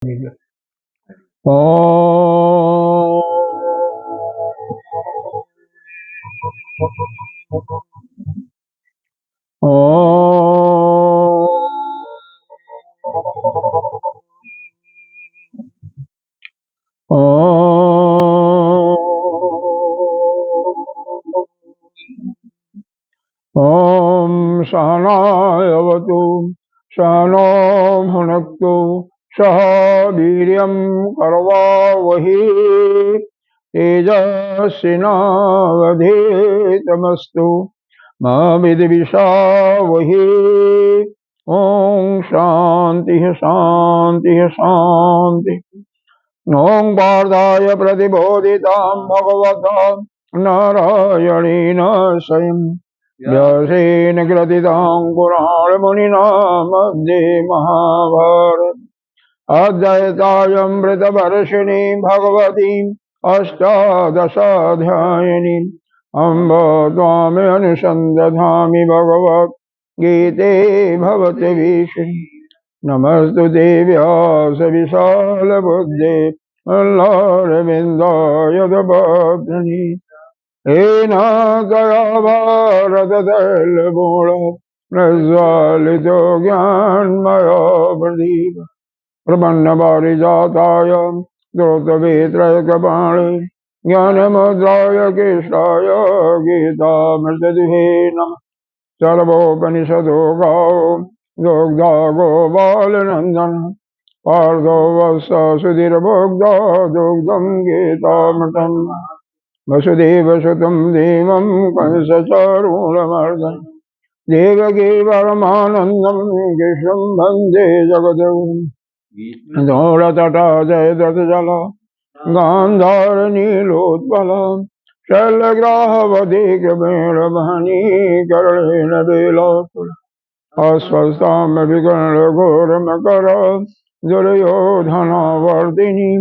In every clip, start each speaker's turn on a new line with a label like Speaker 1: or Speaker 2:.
Speaker 1: ॐ ॐ सहनावतु सहनो भुनक्तु सह वीर्यं करवावहै तेजस्विनावधीतमस्तु मा विद्विषावहै। ॐ शांति शांति शांति। ॐ पार्थाय प्रतिबोधितां भगवता नारायणेन स्वयं व्यासेन ग्रथितां पुराणमुनिना मध्ये महाभारत अद्वैतामृतवर्षिणीं भगवतीम् अष्टादशाध्यायिनीम् अम्ब त्वामनुसन्दधामि भगवद्गीते भवति भीषणी। नमस्तु देव्यास विशालबुद्धे अल्लारविन्दाय दबध्नि येन तया भारततैलमूलं प्रज्वालितो ज्ञानमयो प्रदीप प्रपन्नपारिजाताय द्रौतवेत्रैकपाणि ज्ञानमुद्राय कृष्णाय गीतामृतदुहे नमः। सर्वोपनिषदो गावो दुग्धा गोपालनन्दन पार्थो वत्स सुधीर्भोक्ता दुग्धं गीतामृतम् वसुदेवसुतं देवं कंसचारूढमर्दनं देवकी परमानन्दं कृष्णं वन्दे जगद्गुरुं। धौलतटा जयद्रथजल गान्धारनीलोत्पल शैलग्राहवती कृपेण कर्णेन बेलासुर अस्वस्थां विकर्णघोरमकर दुर्योधनावर्तिनी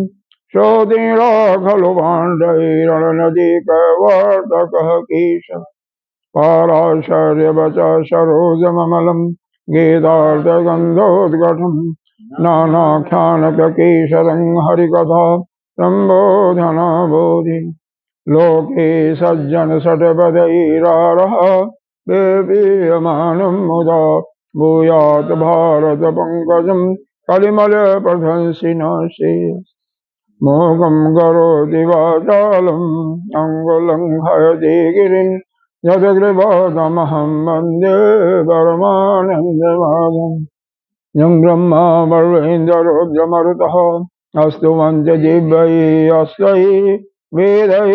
Speaker 1: शोधिरा खलु पाण्डवैरणनदीकवर्तकः केशव पाराशर्यवचः सरोजममलं गीतार्थगन्धोद्घटम् नानाख्यानककेशरं हरिकथा सम्बोधनाबोधि लोके सज्जनषट्पदैरारः पेपीयमानं मुदा भूयात् भारत पंकजं कलिमलप्रशंसिनो मोघं करोति वाचालं अङ्गुलङ्घयति गिरिं यदग्रवादमहं वन्दे परमानन्दमाधवम्। यं ब्रह्मा वरुणेन्द्ररुद्रमरुतः अस्तु मन्त्रजिह्वैः अस्यै वेदैः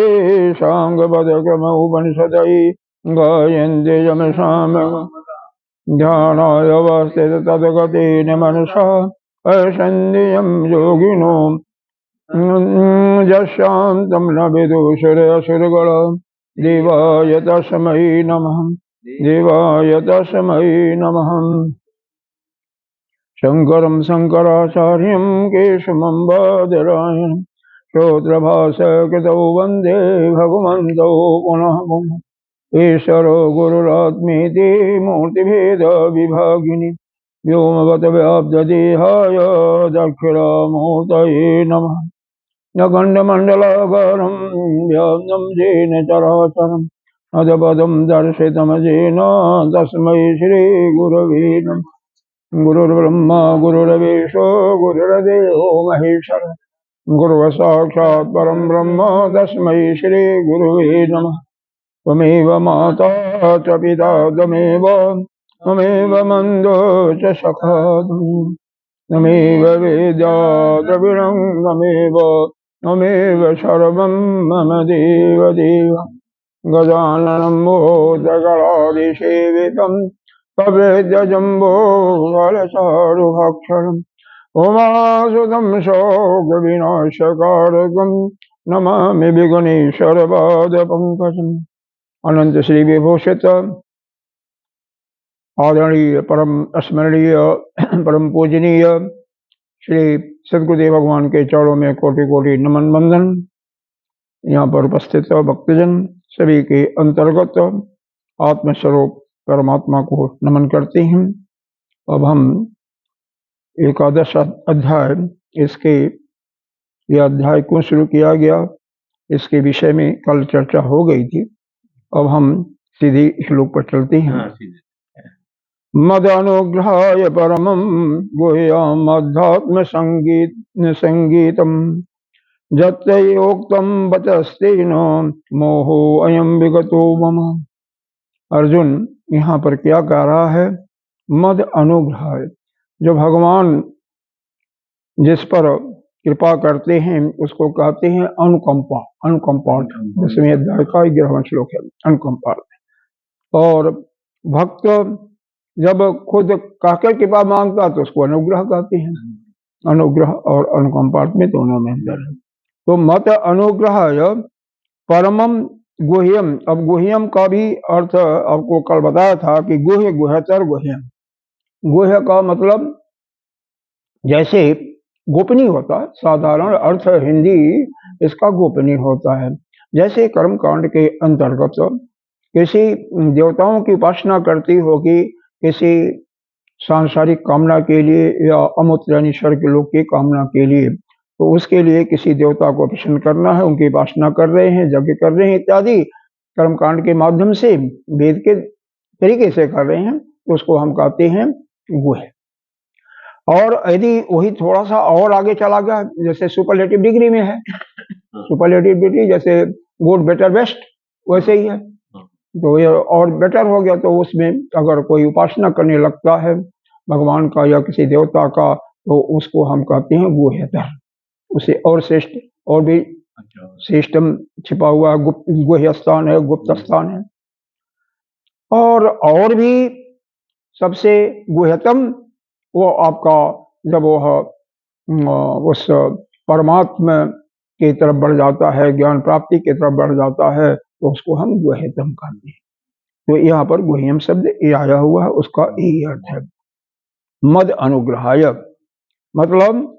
Speaker 1: साङ्गपदक्रमोपनिषदैः गायन्ति यमसामः ध्यानाय वस्थित तद्गतेन मनसा पश्यन्ति यं योगिनो यशान्तं न विदुषुरसुरगणा देवाय तस्मै नमः देवाय तस्मै नमः। शंकरं शंकराचार्यं केशवं बादरायणं श्रोत्रभासकृतौ वन्दे भगवन्तौ पुनः पुनः। ईश्वरो गुरुरात्मेति मूर्तिभेदविभागिनि व्योमवद्व्याप्तदेहाय दक्षिणामूर्तये नमः। नखण्डमण्डलाकारं व्याप्तं येन चराचरम् अधपदं दर्शितमजेन तस्मै श्रीगुरवे नमः। गुरुर्ब्रह्मा गुरुर्विष्णु गुरुर्देवो महेश्वर गुरुर्साक्षात् परं ब्रह्म तस्मै श्रीगुरुवे नमः। त्वमेव माता च पिता त्वमेव बन्धो च सखा त्वमेव वेद्या द्रविणं त्वमेव सर्वं मम देव देव। गजाननं भूतगणाधिसेवितं कपितजम्बोफलचारुभक्षणम् उमासुतं शोकविनाशकारकं नमामि विघ्नेश्वरपादपङ्कजम्। अनंत श्री विभूषित आदरणीय परम स्मरणीय परम पूजनीय श्री सद्गुरुदेव भगवान के चरणों में कोटि कोटि नमन बंदन। यहाँ पर उपस्थित भक्तजन सभी के अंतर्गत आत्मस्वरूप परमात्मा को नमन करते हैं। अब हम एकादश अध्याय इसके यह अध्याय क्यों शुरू किया गया, इसके विषय में कल चर्चा हो गई थी। अब हम सीधे श्लोक पर चलते हैं। मद अनुग्रहाय परमं गुह्यम् अध्यात्म संगीतम जत्योक्तम वचस्तेन मोहो अयम विगतो मम। अर्जुन यहाँ पर क्या कह रहा है? मद अनुग्रहाय, जो भगवान जिस पर कृपा करते हैं उसको कहते हैं अनुकंपा। अनुकंपार्थ, जिसमें अध्याय का 11वां श्लोक है, अनुकंपार्थ। और भक्त जब खुद कहकर कृपा मांगता तो उसको अनुग्रह कहते हैं। अनुग्रह और अनुकंपार्थ में दोनों में अंतर है। तो मत अनुग्रह परमम गुह्यम। अब गुह्यम का भी अर्थ आपको कल बताया था कि गुह्य, गुह्यतर, गुह्यम। गुह्य का मतलब जैसे गोपनीय होता है, साधारण अर्थ हिंदी इसका गोपनीय होता है। जैसे कर्म कांड के अंतर्गत किसी देवताओं की उपासना करती होगी, किसी सांसारिक कामना के लिए या अमूर्त यानी स्वर्ग लोक की कामना के लिए, तो उसके लिए किसी देवता को प्रसन्न करना है, उनकी उपासना कर रहे हैं, यज्ञ कर रहे हैं इत्यादि कर्मकांड के माध्यम से वेद के तरीके से कर रहे हैं, तो उसको हम कहते हैं गुह्य। और यदि वही थोड़ा सा और आगे चला गया, जैसे सुपरलेटिव डिग्री में है, सुपरलेटिव डिग्री जैसे गुड, बेटर, बेस्ट, वैसे ही है। तो ये और बेटर हो गया, तो उसमें अगर कोई उपासना करने लगता है भगवान का या किसी देवता का, तो उसको हम कहते हैं गुह्यतर। उसे और श्रेष्ठ, और भी श्रेष्ठम छिपा हुआ गुह्य स्थान है, गुप्त स्थान है। और भी सबसे गुह्यतम वो आपका जब वह उस परमात्मा की तरफ बढ़ जाता है, ज्ञान प्राप्ति की तरफ बढ़ जाता है, तो उसको हम गुह्यतम कहते हैं। तो यहाँ पर गुह्यम शब्द ये आया हुआ है, उसका यही अर्थ है। मद अनुग्रहाय मतलब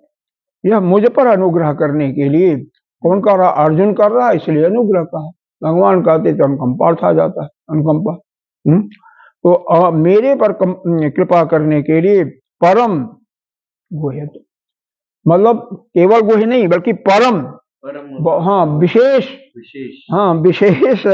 Speaker 1: यह मुझ पर अनुग्रह करने के लिए। कौन कर रहा? अर्जुन कर रहा है, इसलिए अनुग्रह कहा। भगवान कहते तो अनुकंपार्थ आ जाता है, अनुकंपा। तो मेरे पर कृपा करने के लिए परम गुह्य, मतलब केवल गुह्य नहीं बल्कि परम, हाँ विशेष, हाँ विशेष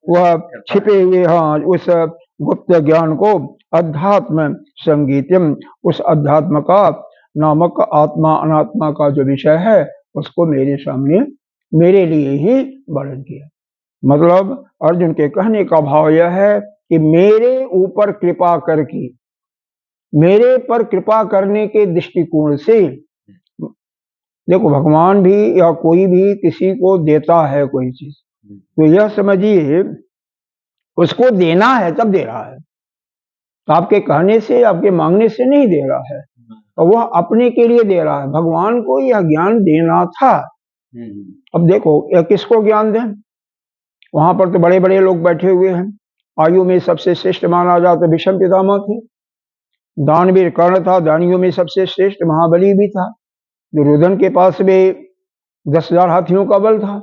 Speaker 1: वह छिपे हुए, हाँ उस गुप्त ज्ञान को अध्यात्म संगीतम, उस अध्यात्म का नामक आत्मा अनात्मा का जो विषय है उसको मेरे सामने मेरे लिए ही वर्णन किया। मतलब अर्जुन के कहने का भाव यह है कि मेरे ऊपर कृपा करके, मेरे पर कृपा करने के दृष्टिकोण से, देखो भगवान भी या कोई भी किसी को देता है कोई चीज, तो यह समझिए उसको देना है तब दे रहा है, आपके कहने से आपके मांगने से नहीं दे रहा है, और वह अपने के लिए दे रहा है। भगवान को यह ज्ञान देना था। अब देखो यह किसको ज्ञान दें? वहां पर तो बड़े बड़े लोग बैठे हुए हैं। आयु में सबसे श्रेष्ठ माना जाए तो भीष्म पितामह थे, दानवीर कर्ण था, दानियों में सबसे श्रेष्ठ महाबली भी था। दुर्योधन के पास भी 10,000 हाथियों का बल था।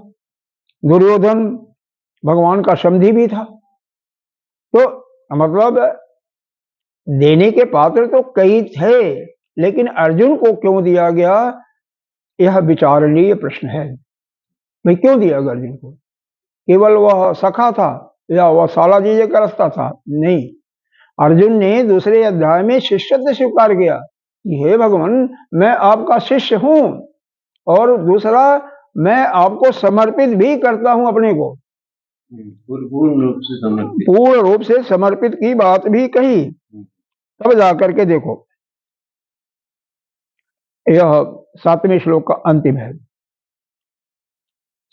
Speaker 1: दुर्योधन भगवान का समधी भी था। तो मतलब देने के पात्र तो कई थे, लेकिन अर्जुन को क्यों दिया गया, यह विचारणीय प्रश्न है। भाई क्यों दिया अर्जुन को? केवल वह सखा था या वह साला जीजे का रास्ता था? नहीं, अर्जुन ने दूसरे अध्याय में शिष्यत्व स्वीकार किया कि हे भगवान मैं आपका शिष्य हूं, और दूसरा मैं आपको समर्पित भी करता हूं अपने को, पूर्ण रूप से समर्पित की बात भी कही। तब जाकर के देखो यह 7वें श्लोक का अंतिम है।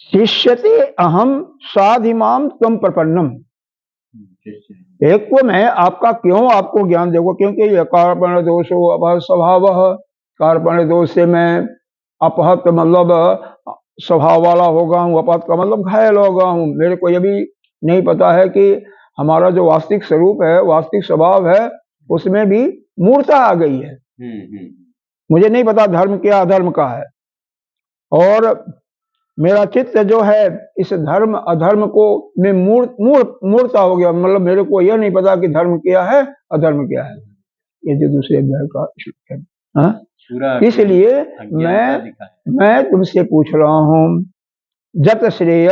Speaker 1: शिष्यते अहम साधिमाम त्वं प्रपन्नम। एक तो मैं आपका क्यों आपको ज्ञान दूंगा, क्योंकि यह कार्पण दोषो अपहत स्वभाव, कार्पण दोष से मैं अपहत मतलब स्वभाव वाला हो गया हूँ, अपहत का मतलब घायल हो गया हूँ। मेरे को यह भी नहीं पता है कि हमारा जो वास्तविक स्वरूप है, वास्तविक स्वभाव है, उसमें भी मूर्ता आ गई है। मुझे नहीं पता धर्म क्या अधर्म का है, और मेरा चित्त जो है इस धर्म अधर्म को में मूर्ता हो गया। मतलब मेरे को यह नहीं पता कि धर्म क्या है अधर्म क्या है। ये जो दूसरे अध्याय का श्लोक है। इसलिए मैं तुमसे पूछ रहा हूं, जत श्रेय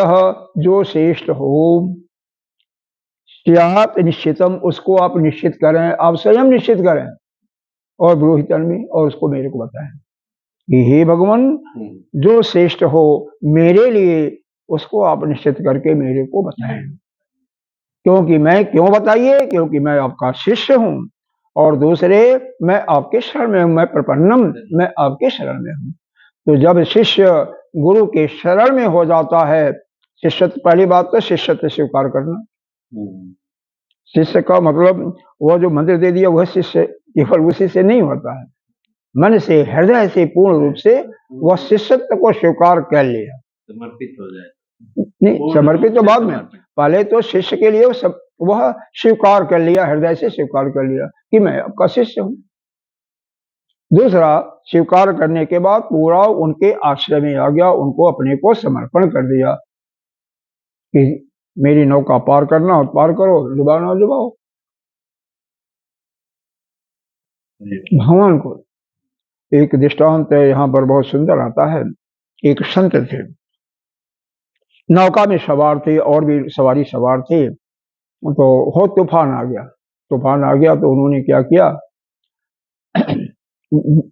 Speaker 1: जो श्रेष्ठ हो, स्यात् निश्चितम, उसको आप निश्चित करें, आप स्वयं निश्चित करें, और ब्रूहितन में, और उसको मेरे को बताएं कि हे भगवान, जो श्रेष्ठ हो मेरे लिए, उसको आप निश्चित करके मेरे को बताएं। क्योंकि मैं, क्यों बताइए, क्योंकि मैं आपका शिष्य हूं, और दूसरे मैं आपके शरण में हूं, मैं प्रपन्नम, मैं आपके शरण में हूं। तो जब शिष्य गुरु के शरण में हो जाता है, शिष्य, पहली बात तो शिष्यत्व स्वीकार करना। शिष्य का मतलब वो जो मंदिर दे दिया वह शिष्य केवल उसी से नहीं होता है, मन से, हृदय से पूर्ण रूप से वह शिष्यत्व को स्वीकार कर लिया, समर्पित हो जाए। नहीं, समर्पित तो बाद में, पहले तो शिष्य के लिए वह स्वीकार कर लिया, हृदय से स्वीकार कर लिया कि मैं आपका शिष्य हूं। दूसरा, स्वीकार करने के बाद पूरा उनके आश्रय में आ गया, उनको अपने को समर्पण कर दिया कि मेरी नौका पार करना हो पार करो, डुबाना डुबाओ। भगवान को एक दृष्टांत यहाँ पर बहुत सुंदर आता है। एक संत थे, नौका में सवार थे और भी सवारी सवार थे, तो हो तूफान आ गया। तूफान आ गया तो उन्होंने क्या किया,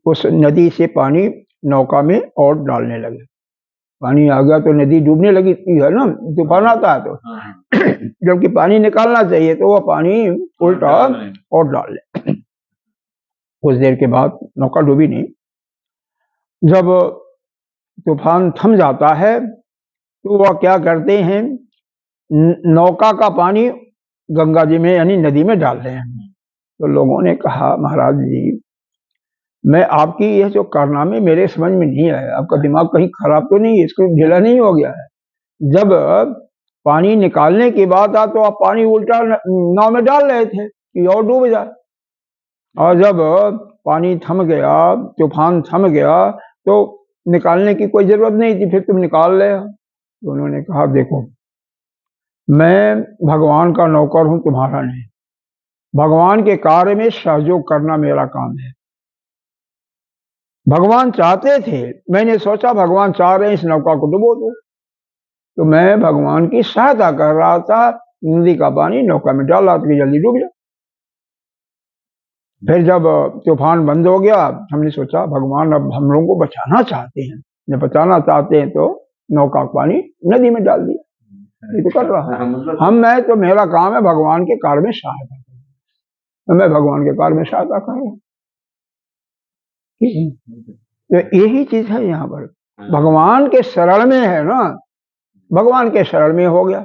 Speaker 1: उस नदी से पानी नौका में और डालने लगे। पानी आ गया तो नदी डूबने लगी है ना, तूफान आता है तो जबकि पानी निकालना चाहिए तो वह पानी उल्टा और डाल ले। कुछ देर के बाद नौका डूबी नहीं। जब तूफान थम जाता है तो वह क्या करते हैं, नौका का पानी गंगा जी में यानी नदी में डाल रहे हैं। तो लोगों ने कहा, महाराज जी, मैं आपकी यह जो कारनामे मेरे समझ में नहीं आया, आपका दिमाग कहीं खराब तो नहीं है, इसको ढीला नहीं हो गया है? जब पानी निकालने की बात आ तो आप पानी उल्टा नाव में डाल रहे थे कि और डूब जाए, और जब पानी थम गया, तूफान थम गया, तो निकालने की कोई जरूरत नहीं थी, फिर तुम निकाल रहे हो। तो उन्होंने कहा, देखो, मैं भगवान का नौकर हूं, तुम्हारा नहीं। भगवान के कार्य में सहयोग करना मेरा काम है। भगवान चाहते थे, मैंने सोचा भगवान चाह रहे हैं इस नौका को डुबो दो, तो मैं भगवान की सहायता कर रहा था, नदी का पानी नौका में डाल रहा था कि जल्दी डूब जाए। फिर जब तूफान बंद हो गया, हमने सोचा भगवान अब हम लोगों को बचाना चाहते हैं, जब बचाना चाहते हैं तो नौका का पानी नदी में डाल दिया। ये तो कर रहा है मैं तो मेरा काम है भगवान के कार्य में सहायता करना, तो मैं भगवान के कार्य में सहायता कर रहा हूं। तो यही चीज है यहाँ पर, भगवान के शरण में है ना, भगवान के शरण में हो गया।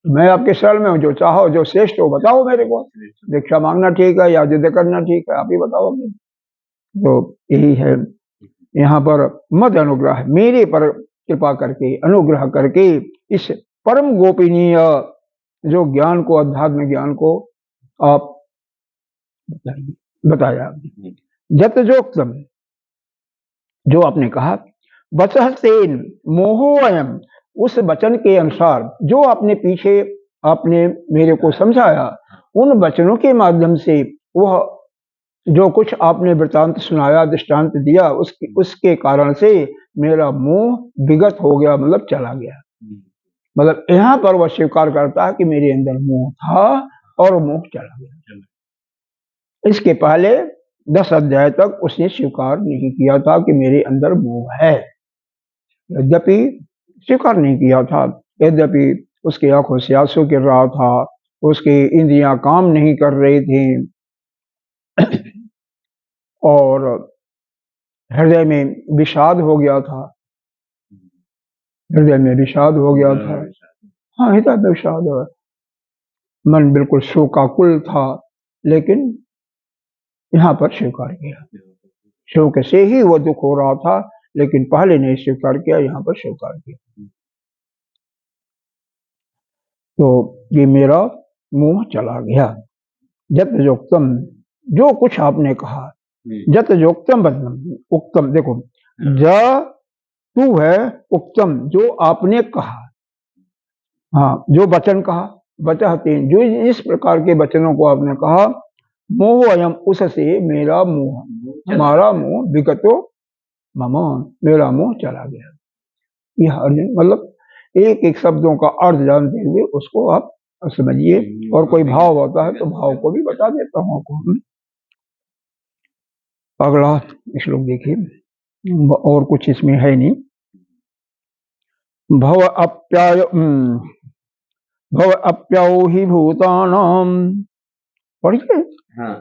Speaker 1: मैं आपके शरण में हूँ, जो चाहो, जो श्रेष्ठ हो बताओ मेरे को, दीक्षा मांगना ठीक है या युद्ध करना ठीक है, आप ही बताओ। तो यही है यहाँ पर, मत अनुग्रह, मेरे पर कृपा करके, अनुग्रह करके इस परम गोपनीय जो ज्ञान को, अध्यात्म ज्ञान को आप बताया। जत जोक्तम, जो आपने कहा, वचः तेन मोहो अयम, उस वचन के अनुसार जो आपने पीछे आपने मेरे को समझाया, उन वचनों के माध्यम से वह जो कुछ आपने वृतांत सुनाया, दृष्टांत दिया, उसके कारण से मेरा मोह विगत हो गया, मतलब चला गया। मतलब यहाँ पर वह स्वीकार करता है कि मेरे अंदर मोह था और मोह चला गया। इसके पहले 10 अध्याय तक उसने स्वीकार नहीं किया था कि मेरे अंदर मोह है, यद्यपि स्वीकार नहीं किया था, यद्यपि उसकी आंखों से आंसू गिर रहा था, उसकी इंद्रियां काम नहीं कर रही थी, और हृदय में विषाद हो गया था, हृदय में विषाद हो गया था। हाँ, हृदय में विषाद, मन बिल्कुल शोकाकुल था, लेकिन यहाँ पर स्वीकार किया। शोक से ही वो दुख हो रहा था, लेकिन पहले नहीं स्वीकार किया, यहाँ पर स्वीकार किया। तो ये मेरा मोह चला गया। जत जोक्तम, जो कुछ आपने कहा, जत जोक्तम बदनम, उक्तम, देखो, ज तू है, उक्तम, जो आपने कहा, हाँ, जो वचन कहा, वचः तेन, जो इस प्रकार के वचनों को आपने कहा, मोह अयम, उससे मेरा मोह, हमारा मोह, विगतो मम, मेरा मोह चला गया। यह अर्जुन मतलब एक एक शब्दों का अर्थ जानते हुए उसको आप समझिए, और कोई भाव होता है तो भाव को भी बता देता हूँ आपको। अगला श्लोक देखिए, और कुछ इसमें है नहीं। भव अप्याय भव अप्यौ हि भूतानां, पढ़िए।
Speaker 2: हाँ।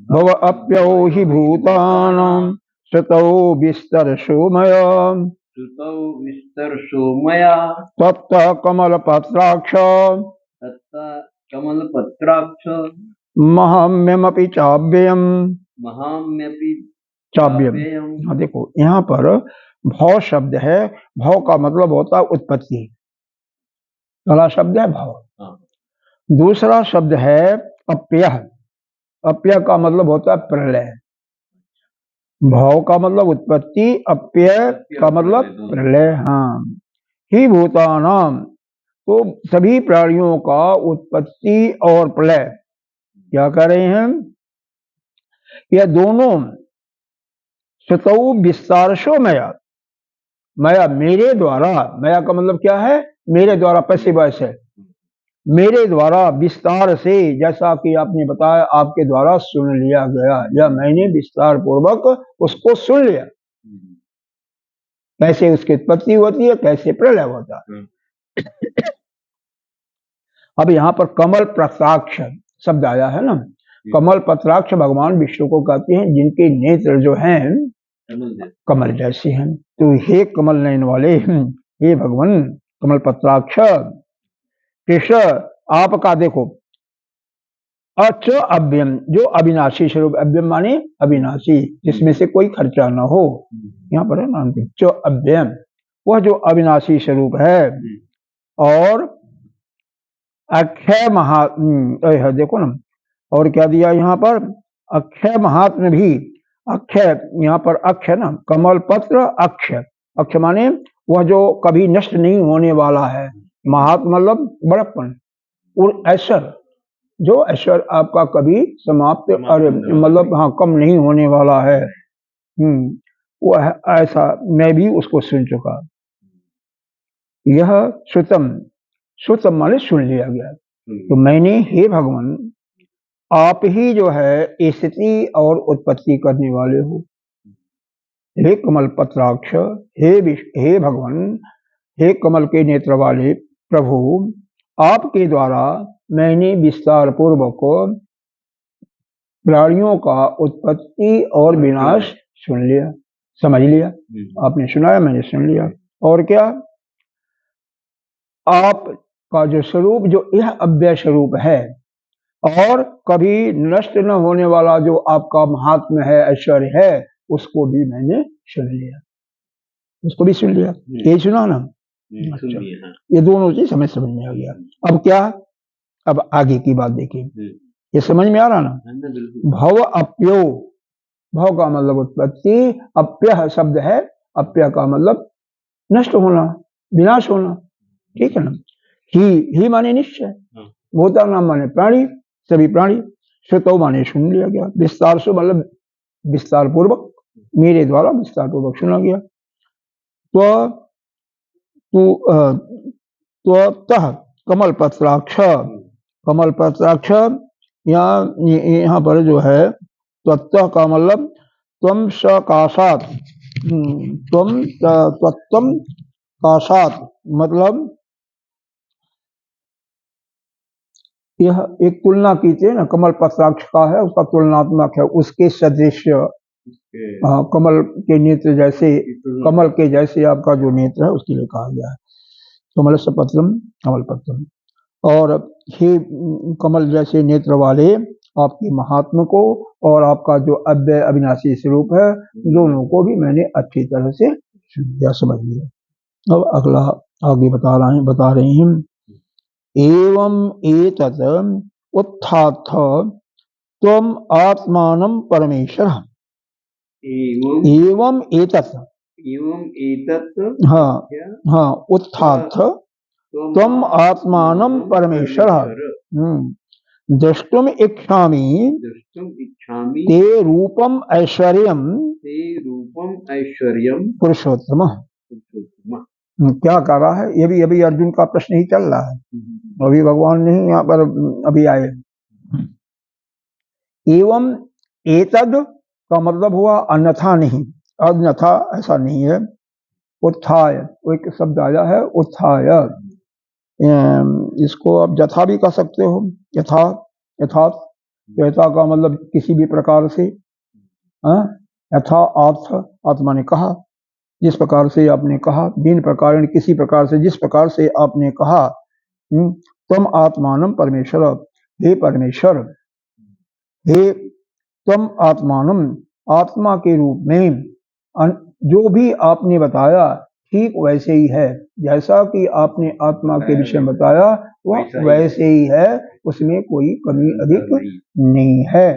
Speaker 1: भव अप्यौ हि भूतानां श्रुतौ विस्तरशो मया,
Speaker 2: श्रुतौ विस्तरशो मया,
Speaker 1: तप्त कमलपत्राक्ष,
Speaker 2: तत्ता कमलपत्राक्ष,
Speaker 1: महाम्यमपि चाव्ययम्,
Speaker 2: महाम्यपि
Speaker 1: चाव्यम। हाँ देखो यहाँ पर भव शब्द है, भव का मतलब होता है उत्पत्ति, पहला शब्द है भव।
Speaker 2: हाँ।
Speaker 1: दूसरा शब्द है अप्यय, अप्यय का मतलब होता है प्रलय। भव का मतलब उत्पत्ति, अप्यय का मतलब प्रलय। हाँ, ही भूतानाम, तो सभी प्राणियों का उत्पत्ति और प्रलय क्या कर रहे हैं, यह दोनों श्रुतौ विस्तारशो मया, मया मेरे द्वारा, मया का मतलब क्या है, मेरे द्वारा, पैसिव वॉइस है, मेरे द्वारा विस्तार से, जैसा कि आपने बताया आपके द्वारा सुन लिया गया, या मैंने विस्तार पूर्वक उसको सुन लिया, कैसे उसकी उत्पत्ति होती है, कैसे प्रलय होता है। अब यहाँ पर कमल पत्राक्ष शब्द आया है ना, कमल पत्राक्ष भगवान विष्णु को कहते हैं जिनके नेत्र जो हैं कमल जैसे हैं। तो हे कमल नयन वाले, हे भगवान कमल पत्राक्ष, कृष्ण आपका देखो अच अव्यम, जो अविनाशी स्वरूप, अव्यम माने अविनाशी, जिसमें से कोई खर्चा न हो, यहाँ पर है ना च अव्यम, वह जो अविनाशी स्वरूप है, और अक्षय महात्म, देखो ना, और क्या दिया यहाँ पर, अक्षय महात्म भी, अक्षय यहाँ पर अक्षय ना, कमल पत्र अक्षय, अक्षय माने वह जो कभी नष्ट नहीं होने वाला है, महात्म मतलब बड़प्पन, और ऐश्वर, जो ऐश्वर आपका कभी समाप्त और मतलब हाँ कम नहीं होने वाला है, वह ऐसा मैं भी उसको सुन चुका। यह श्रुतम, श्रुतम माने सुन लिया गया। तो मैंने हे भगवान आप ही जो है स्थिति और उत्पत्ति करने वाले हो, हे कमल पत्राक्ष, हे भगवान, हे कमल के नेत्र वाले प्रभु, आपके द्वारा मैंने विस्तार पूर्वक प्राणियों का उत्पत्ति और विनाश सुन लिया, समझ लिया। आपने सुनाया, मैंने सुन लिया। और क्या, आपका जो स्वरूप, जो यह अव्यय स्वरूप है, और कभी नष्ट न होने वाला जो आपका महात्म्य है, ऐश्वर्य है, उसको भी मैंने सुन लिया, उसको भी सुन लिया। ये सुना ना, अच्छा, ये दोनों चीज हमें समझ में आ गया। अब क्या, अब आगे की बात देखिए, ये समझ में आ रहा ना। भव अप्यो, भव का मतलब उत्पत्ति, अप्य शब्द है, अप्य का मतलब नष्ट होना, विनाश होना, ठीक है ना। ही माने निश्चय, भूता नाम माने प्राणी, सभी प्राणी, श्रुतो माने सुन लिया गया, विस्तार से मतलब विस्तार पूर्वक, मेरे द्वारा विस्तार पूर्वक सुना गया। तो कमल पत्राक्ष, कमल पत्राक्ष यहाँ पर जो है त्वत्तः का मतलब त्वम सकाशात, त्वत्तम काशात मतलब यह एक तुलना कीजिए ना, कमल पत्राक्ष का है, उसका तुलनात्मक है, उसके सदृश, कमल के नेत्र जैसे, कमल के जैसे आपका जो नेत्र है उसके लिए कहा गया है। कमल से पत्रम, कमल पत्रम, और हे कमल जैसे नेत्र वाले आपके महात्मा को और आपका जो अव्यय अविनाशी स्वरूप है, दोनों को भी मैंने अच्छी तरह से सुन लिया, समझ लिया। अब अगला आगे बता रहे हैं, एवं एतत् उत्थाथ त्वम आत्मानं परमेश्वर, एवं एतत्, हाँ उत्थाथ त्वम आत्मानं परमेश्वर, द्रष्टुम इच्छामि
Speaker 2: द्रष्टुम इच्छामि
Speaker 1: ते रूपम ऐश्वर्यम
Speaker 2: ते रूपम ऐश्वर्यम
Speaker 1: पुरुषोत्तम।
Speaker 2: पुरुषोत्तम।
Speaker 1: क्या कर रहा है, ये भी अभी अर्जुन का प्रश्न ही चल रहा है, अभी भगवान नहीं यहाँ पर अभी आए। एवं एतद का मतलब हुआ अन्यथा नहीं, अन्यथा ऐसा नहीं है। उत्थाय, वो एक शब्द आया है उत्थाय, इसको आप यथा भी कह सकते हो, यथा, यथार्थ, यथा का मतलब किसी भी प्रकार से, यथा अर्थ, आत्मा ने कहा, जिस प्रकार से आपने कहा, बिन प्रकार किसी प्रकार से, जिस प्रकार से आपने कहा, तुम आत्मानम परमेश्वर, हे परमेश्वर, हे तुम आत्मानम, आत्मा के रूप में, जो भी आपने बताया ठीक वैसे ही है, जैसा कि आपने आत्मा के विषय में बताया वह वैसे ही है, उसमें कोई कमी अधिक नहीं है।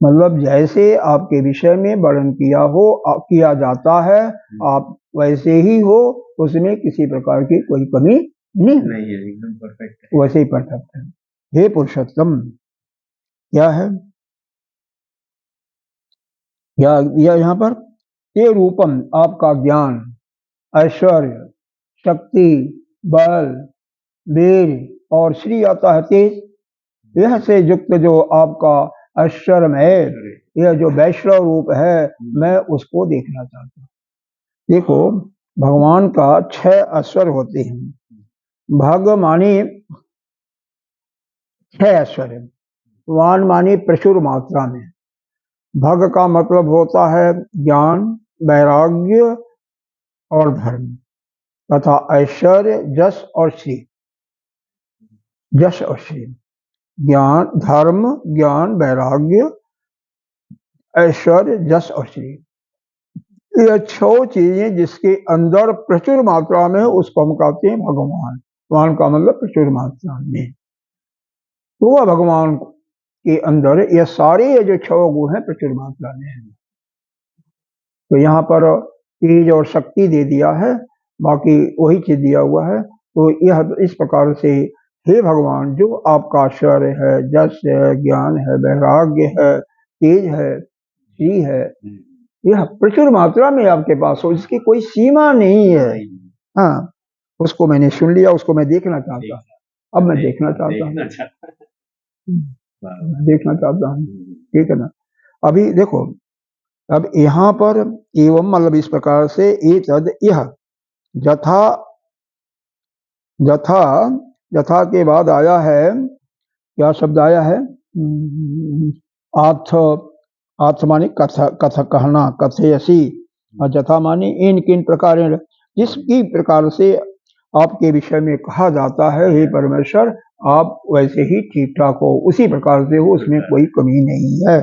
Speaker 1: मतलब जैसे आपके विषय में वर्णन किया हो, किया जाता है, आप वैसे ही हो, उसमें किसी प्रकार की कोई कमी नहीं है, एकदम परफेक्ट है, वैसे ही परफेक्ट है। हे पुरुषोत्तम, क्या है, या यहाँ पर ये रूपम आपका ज्ञान, ऐश्वर्य, शक्ति, बल, वीर और श्री आता है तेज, यह से युक्त जो आपका ऐश्वर्यमय, यह जो वैश्व रूप है, मैं उसको देखना चाहता हूँ। देखो भगवान का 6 ऐश्वर्य होते हैं, भग माने 6 ऐश्वर्य, वान माने प्रचुर मात्रा में, भग का मतलब होता है ज्ञान, वैराग्य और धर्म, तथा ऐश्वर्य, जस और श्री, जस और श्री, ज्ञान, धर्म, ज्ञान, वैराग्य, ऐश्वर्य, जस और श्री, ये 6 चीजें जिसके अंदर प्रचुर मात्रा में, उसको हम कहते हैं भगवान। भगवान का मतलब प्रचुर मात्रा में, तो वह भगवान के अंदर ये सारे ये जो 6 गुण हैं प्रचुर मात्रा में है। तो यहाँ पर तेज और शक्ति दे दिया है, बाकी वही चीज दिया हुआ है। तो यह इस प्रकार से, हे भगवान, जो आपका ऐश्वर्य है, जस है, ज्ञान है, वैराग्य है, तेज है, श्री है, यह प्रचुर मात्रा में आपके पास हो, इसकी कोई सीमा नहीं है। हाँ, उसको मैंने सुन लिया, उसको मैं देखना चाहता हूँ, अब मैं देखना चाहता हूँ, देखना चाहता हूँ, ठीक है ना। अभी देखो, अब यहाँ पर एवं मतलब इस प्रकार से, एतद यह, यथा, यथा, यथा के बाद आया है, क्या शब्द आया है, आथ, आथ माने कथ, कथ कहना, कथयसी, और यथा माने इन किन प्रकार, जिसकी प्रकार से आपके विषय में कहा जाता है, हे परमेश्वर, आप वैसे ही ठीक ठाक हो, उसी प्रकार से हो, उसमें कोई कमी नहीं है।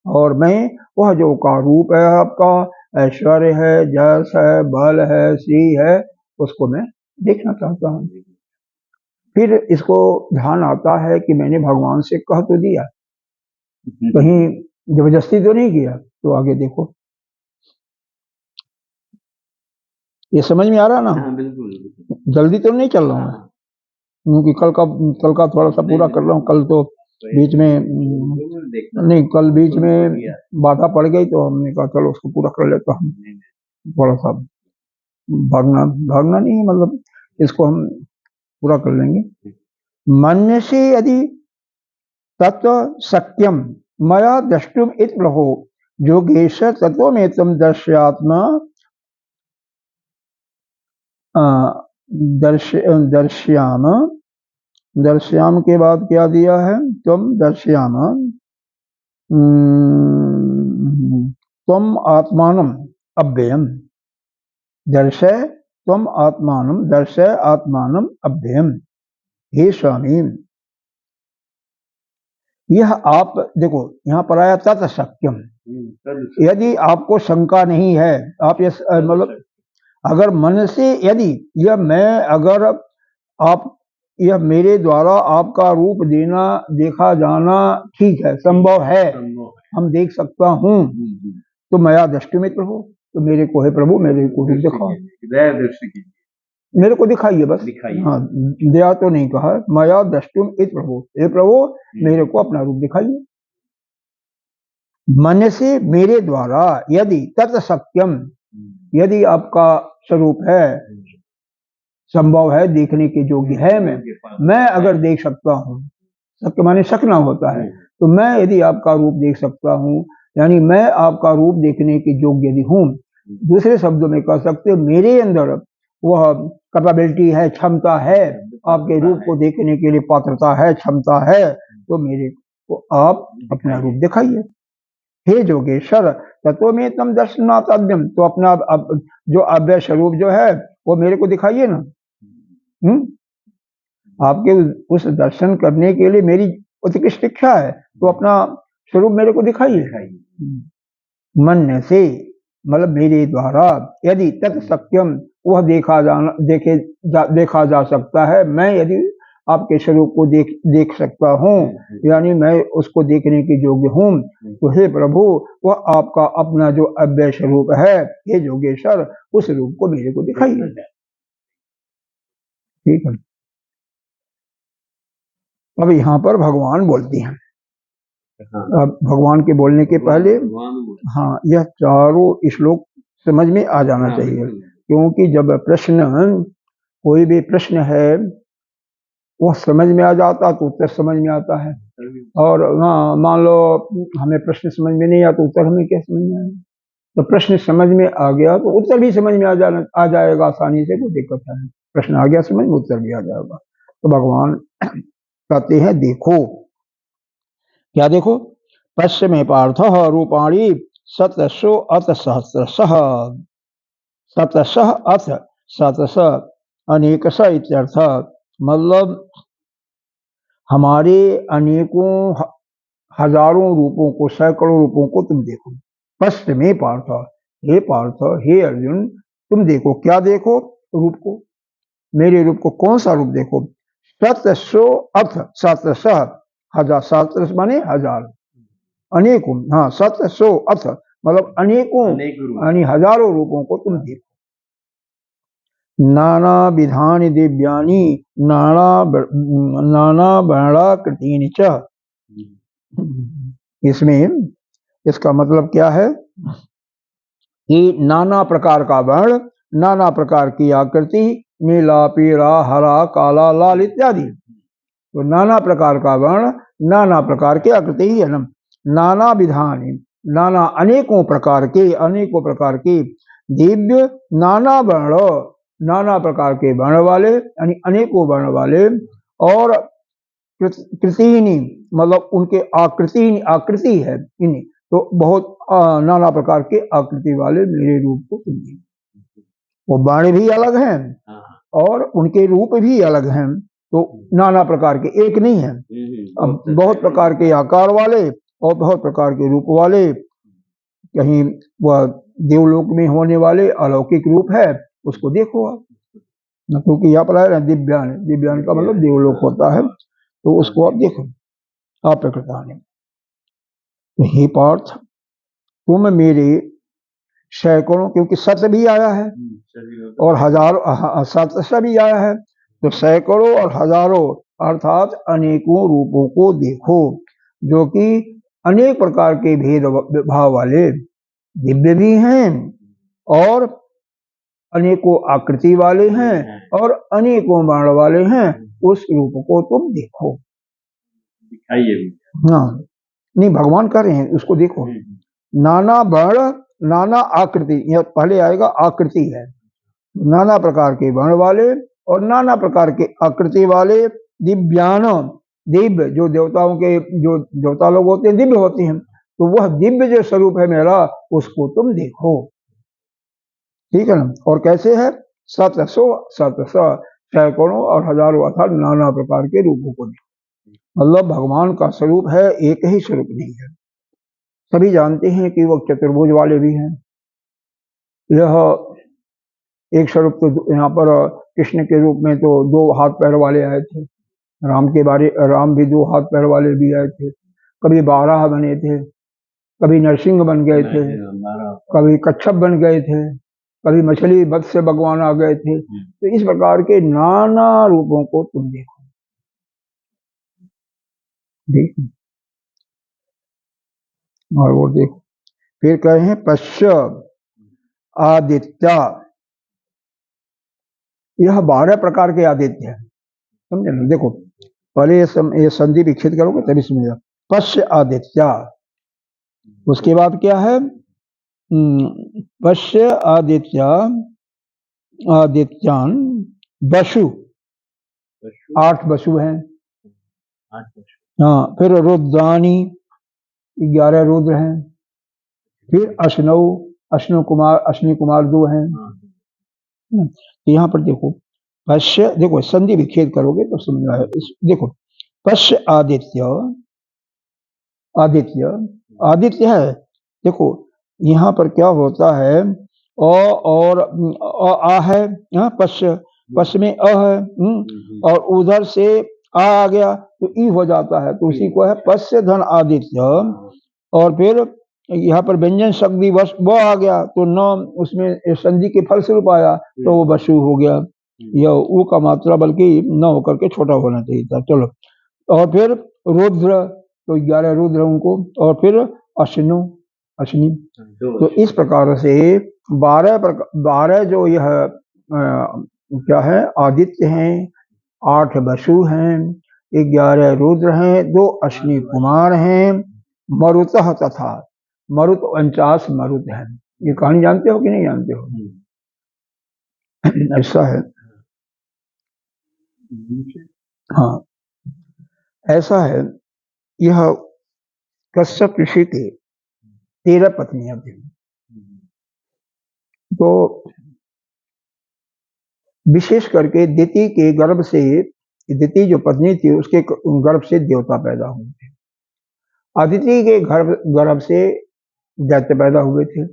Speaker 1: और मैं वह जो का रूप है आपका, ऐश्वर्य है, जस है, बल है, श्री है, उसको मैं देखना चाहता हूँ। फिर इसको ध्यान आता है कि मैंने भगवान से कह तो दिया, कहीं जबरदस्ती तो नहीं किया। तो आगे देखो, ये समझ में आ रहा ना? बिल्कुल, जल्दी तो नहीं चल रहा हूँ मैं, क्योंकि कल का थोड़ा सा पूरा कर रहा हूँ। कल तो बीच में नहीं, कल बीच में बाधा पड़ गई, तो हमने कहा चलो उसको पूरा कर लेता हूँ। थोड़ा सा भागना नहीं है, मतलब इसको हम पूरा कर लेंगे। मन्य से यदि तत्व सत्यम मया द्रष्टुम इत प्रभो योगेश तत्व में तुम दर्शयात्मा, दर्श्याम, दर्श्याम के बाद क्या दिया है, तुम दर्श्याम, तुम आत्मानम अव्ययम, दर्शय तुम आत्मानम, दर्शय आत्मानम अव्ययम, हे स्वामी। यह आप देखो, यहाँ पर आया तत् सत्यम, यदि आपको शंका नहीं है, आप ये मतलब अगर मन से, यदि यह मैं, अगर आप, यह मेरे द्वारा आपका रूप देना, देखा जाना ठीक है, संभव है, हम देख सकता हूँ, तो मया दृष्टि में प्रभु, तो मेरे को है प्रभु, मेरे को भी दिखाओ। मेरे को दिखाइए बस।
Speaker 2: दिखाइए।
Speaker 1: हाँ, दया तो नहीं कहा, मया द्रष्टुम इत प्रभु, हे प्रभु मेरे को अपना रूप दिखाइए। मन से मेरे द्वारा यदि तत् सत्यम, यदि आपका स्वरूप है, संभव है, देखने के योग्य है, मैं अगर देख सकता हूँ, सत्य माने सकना होता है, तो मैं यदि आपका रूप देख सकता हूँ, यानी मैं आपका रूप देखने के योग्य यदि हूँ, दूसरे शब्दों में कह सकते हो मेरे अंदर वह कैपेबिलिटी है, क्षमता है, आपके रूप को देखने के लिए पात्रता है, क्षमता है, तो मेरे को आप अपना रूप दिखाइए। हे जोगेश्वर तत्व में तम दर्शनाताद्यम, तो अपना जो अव्यय स्वरूप जो है वो मेरे को दिखाइए ना। आपके उस दर्शन करने के लिए मेरी उत्कृष्ट इच्छा है, तो अपना स्वरूप मेरे को दिखाइए। मन से मतलब मेरे द्वारा यदि तत्सत्यम, वह देखा जा सकता है, मैं यदि आपके स्वरूप को देख सकता हूँ, यानी मैं उसको देखने के योग्य हूँ, तो हे प्रभु वह आपका अपना जो अव्यय स्वरूप है, हे योगेश्वर, उस रूप को मेरे को दिखाइए। ठीक है। अब यहाँ पर भगवान बोलती हैं। अब भगवान के बोलने के पहले हाँ, यह चारों श्लोक समझ में आ जाना चाहिए, क्योंकि जब प्रश्न, कोई भी प्रश्न है वह समझ में आ जाता तो उत्तर समझ में आता है, और मान लो हमें प्रश्न समझ में नहीं आता, उत्तर हमें क्या समझ में आएगा। तो प्रश्न समझ में आ गया तो उत्तर भी समझ में आ जाएगा आसानी से, कोई दिक्कत है। प्रश्न आ गया समझ में, उत्तर भी आ जाएगा। तो भगवान कहते हैं देखो, क्या देखो, पश्चिमे पार्थ रूपाणी सतसो अथ सहस्रशः, सतसः अथ सतस अनेकश इत्यर्थ, मतलब हमारे अनेकों हजारों रूपों को, सैकड़ों रूपों को तुम देखो। पश्चिमे पार्थ, हे पार्थ, हे अर्जुन, तुम देखो, क्या देखो, रूप को, मेरे रूप को, कौन सा रूप देखो। सतसो अथ सतसः, हजार, सहस्र माने हजार, अनेकों, हाँ, सतसो अथ मतलब अनेकों, यानी हजारों रूपों को तुम देखो। नाना विधानि दिव्यानि नाना वर्णाकृतीनि च, इसमें इसका मतलब क्या है कि नाना प्रकार का वर्ण, नाना प्रकार की आकृति, नीला, पीला, हरा, काला, लाल इत्यादि, तो नाना प्रकार का वर्ण, नाना प्रकार की आकृति है ना। नाना विधान, नाना अनेकों प्रकार के दिव्य, नाना वर्ण, नाना प्रकार के वर्ण वाले, यानी अनेकों वर्ण वाले, और कृतिनी मतलब उनके आकृति है इन, तो बहुत नाना प्रकार के आकृति वाले मेरे रूप को तुम देखो। वो वर्ण भी अलग हैं और उनके रूप भी अलग हैं, तो नाना प्रकार के, एक नहीं है, अब बहुत प्रकार के आकार वाले और बहुत प्रकार के रूप वाले। कहीं वह देवलोक में होने वाले अलौकिक रूप है, उसको देखो आप, क्योंकि यहाँ पर है दिव्यान, दिव्यान का मतलब देवलोक होता है, तो उसको आप देखो, आप प्रकृतानि। तो हे पार्थ, तुम मेरे सैकड़ों, क्योंकि सत भी आया है और हजारों, सत भी आया है, तो सैकड़ों और हजारों अर्थात अनेकों रूपों को देखो, जो कि अनेक प्रकार के भेद भाव वाले, दिव्य भी हैं और अनेकों आकृति वाले हैं और अनेकों वर्ण वाले हैं, उस रूप को तुम देखो। हाँ, नहीं, भगवान कर रहे हैं, उसको देखो। नाना वर्ण, नाना आकृति, यह पहले आएगा आकृति है, नाना प्रकार के वर्ण वाले और नाना प्रकार के आकृति वाले, दिव्यान, दिव्य, जो देवताओं के, जो देवता लोग होते हैं दिव्य होते हैं, तो वह दिव्य जो स्वरूप है मेरा, उसको तुम देखो। ठीक है ना। और कैसे है, सतसो सतस, सैकड़ों और हजारों अर्थात नाना प्रकार के रूपों को देखो। मतलब भगवान का स्वरूप है, एक ही स्वरूप नहीं है। सभी जानते हैं कि वह चतुर्भुज वाले भी हैं। यह एक स्वरूप तो यहाँ पर कृष्ण के रूप में तो 2 हाथ पैर वाले आए थे, राम भी 2 हाथ पैर वाले भी आए थे, कभी 12 बने थे, कभी नरसिंह बन गए थे, कभी कच्छप बन गए थे, कभी मछली मत्स्य भगवान आ गए थे। तो इस प्रकार के नाना रूपों को तुम देखो, देखो और वो देखो। फिर कहे हैं पश्य आदित्य, यह 12 प्रकार के आदित्य हैं, समझे ना। देखो पहले ये संधि विच्छेद करोगे तभी समझेगा। पश्य आदित्य, उसके बाद क्या है, पश्य आदित्य आदित्यान वसु, 8 वसु हैं। हाँ, फिर रुद्रानी, 11 रुद्र हैं। फिर अश्नव, अश्विनी कुमार 2 हैं। यहाँ पर देखो पश्य, देखो संधि विच्छेद करोगे तो समझ रहा है। देखो पश्य आदित्य, आदित्य आदित्य है। देखो यहाँ पर क्या होता है, और आ है, यहाँ पश्य, पश्य में अ है, और उधर से आ गया तो ई हो जाता है, तो उसी को है पश्य धन आदित्य। और फिर यहाँ पर व्यंजन शब्दी वो आ गया तो न उसमें संधि के फलस्वरूप आया तो वो वसु हो गया। यह ऊ का मात्रा बल्कि न होकर के छोटा होना चाहिए था। चलो, और फिर रुद्र, तो 11 रुद्र उनको, और फिर अश्विनी। तो इस प्रकार से 12 जो यह क्या है आदित्य हैं, 8 वसु हैं, 11 रुद्र हैं, 2 अश्विनी कुमार हैं, मरुतः तथा मरुत 49 मरुत है। ये कहानी जानते हो कि नहीं जानते हो? ऐसा है, हाँ ऐसा है। यह कश्यप ऋषि के 13 पत्नियां थी। तो विशेष करके दिति के गर्भ से, दिति जो पत्नी थी उसके गर्भ से देवता पैदा हुए थे। अदिति के गर्भ से दैत्य पैदा हुए थे।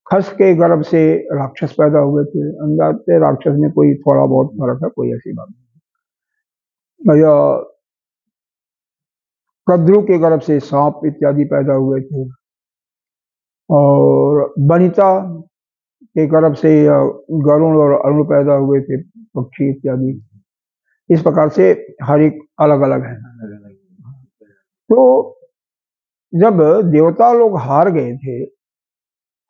Speaker 1: खस के गर्भ से राक्षस पैदा हुए थे। अंदाजे राक्षस में कोई थोड़ा बहुत फर्क है, कोई ऐसी बात नहीं। या कद्रु के गर्भ से सांप इत्यादि पैदा हुए थे। और वनिता के गर्भ से गरुण और अरुण पैदा हुए थे, पक्षी इत्यादि। इस प्रकार से हर एक अलग अलग है। तो जब देवता लोग हार गए थे